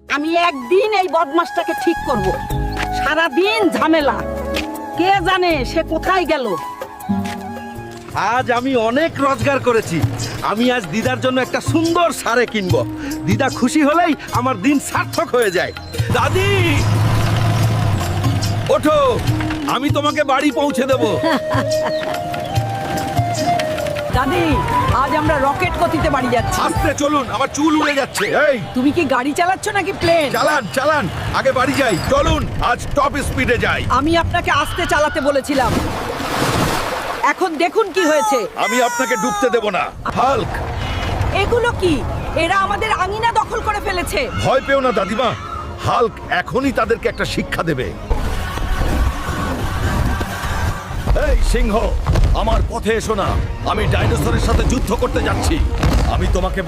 আমি একদিন এই বদমাসটাকে ঠিক করব। সারাদিন ঝামেলা, কে জানে সে কোথায় গেল। আজ আমি অনেক রোজগার করেছি। আমি আজ দিদার জন্য একটা সুন্দর শাড়ি কিনবো। দিদা খুশি হলেই আমার দিন সার্থক হয়ে যায়। দাদি ওঠো, আমি তোমাকে বাড়ি পৌঁছে দেব। দাদি, আজ আমরা রকেট গতিতে বাড়ি যাচ্ছি। আস্তে চলুন, আমার চুল উড়ে যাচ্ছে। এই তুমি কি গাড়ি চালাচ্ছ নাকি প্লেন? চালান চালান, আগে বাড়ি যাই। চলুন আজ টপ স্পিডে যাই। আমি আপনাকে আস্তে চালাতে বলেছিলাম, এখন দেখুন কি হয়েছে। আমি আপনাকে ডুবতে দেব না। হাল্ক, এগুলো কি? এরা আমাদের আঙিনা দখল করে ফেলেছে। ভয় পেও না দাদিমা, হাল্ক এখনই তাদেরকে একটা শিক্ষা দেবে। এই সিংহ, আমার পথে এসো না। আমি ডাইনোসরের সাথে যুদ্ধ করতে যাচ্ছি। আমি তোমাকে